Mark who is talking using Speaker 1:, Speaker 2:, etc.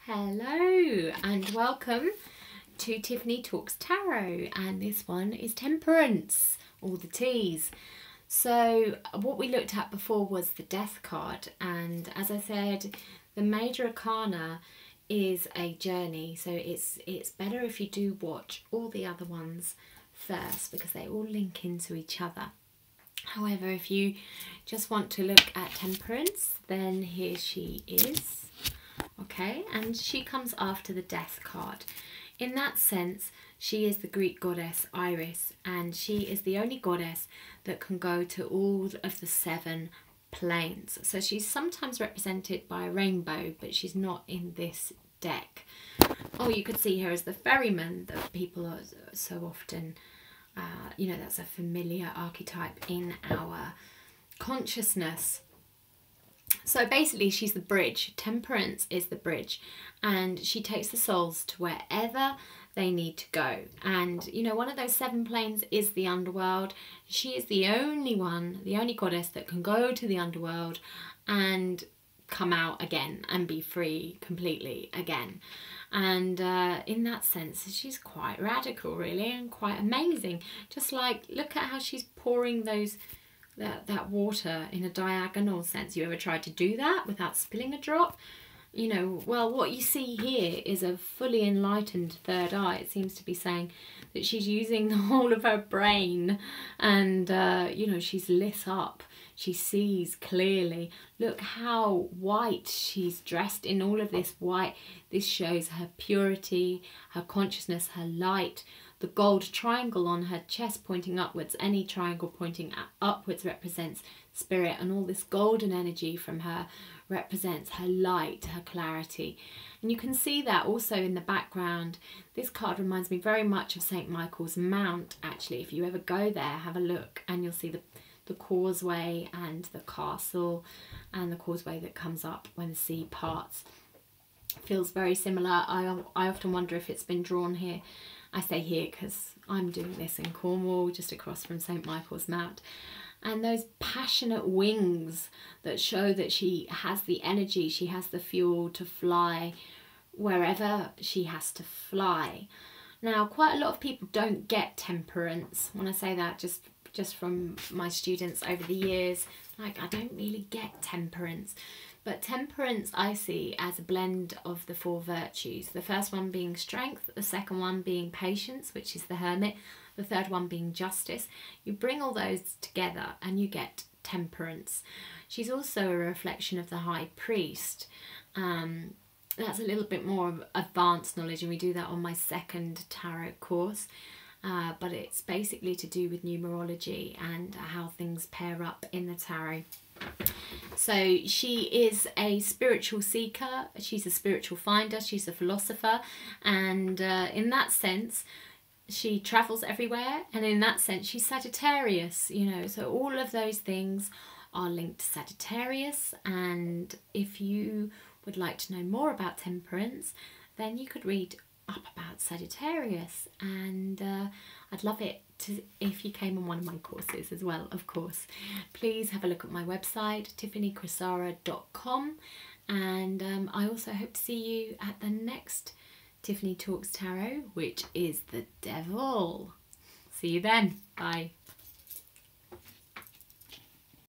Speaker 1: Hello and welcome to Tiffany Talks Tarot, and this one is Temperance, all the T's. So what we looked at before was the Death card, and as I said, the major arcana is a journey, so it's better if you do watch all the other ones first because they all link into each other. However, if you just want to look at Temperance, then here she is. Okay, and she comes after the Death card. In that sense, she is the Greek goddess Iris, and she is the only goddess that can go to all of the 7 planes. So she's sometimes represented by a rainbow, but she's not in this deck. Oh, you could see her as the ferryman that people are so often, you know, that's a familiar archetype in our consciousness. So basically she's the bridge. Temperance is the bridge, and she takes the souls to wherever they need to go. And you know, one of those 7 planes is the underworld. She is the only one, the only goddess that can go to the underworld and come out again and be free completely again. And in that sense, she's quite radical really, and quite amazing. Just like, look at how she's pouring that water in a diagonal sense. You ever tried to do that without spilling a drop? You know, well, what you see here is a fully enlightened third eye. It seems to be saying that she's using the whole of her brain, and you know, she's lit up. She sees clearly. Look how white she's dressed in, all of this white. This shows her purity, her consciousness, her light. The gold triangle on her chest pointing upwards, any triangle pointing upwards represents spirit, and all this golden energy from her represents her light, her clarity. And you can see that also in the background. This card reminds me very much of St. Michael's Mount, actually. If you ever go there, have a look, and you'll see the causeway and the castle, and the causeway that comes up when the sea parts. Feels very similar. I often wonder if it's been drawn here. I say here because I'm doing this in Cornwall, just across from St. Michael's Mount. And those passionate wings that show that she has the energy, she has the fuel to fly wherever she has to fly. Now, quite a lot of people don't get Temperance. When I say that, just from my students over the years, like, I don't really get Temperance. But Temperance I see as a blend of the 4 virtues. The first one being strength, the second one being patience, which is the Hermit, the third one being justice. You bring all those together and you get Temperance. She's also a reflection of the High Priest. That's a little bit more of advanced knowledge, and we do that on my 2nd tarot course. But it's basically to do with numerology and how things pair up in the tarot. So she is a spiritual seeker, she's a spiritual finder, she's a philosopher, and in that sense she travels everywhere, and in that sense she's Sagittarius, you know, so all of those things are linked to Sagittarius. And if you would like to know more about Temperance, then you could read up about Sagittarius, and I'd love it if you came on one of my courses as well, of course. Please have a look at my website, tiffanycrosara.com, and I also hope to see you at the next Tiffany Talks Tarot, which is the Devil. See you then. Bye.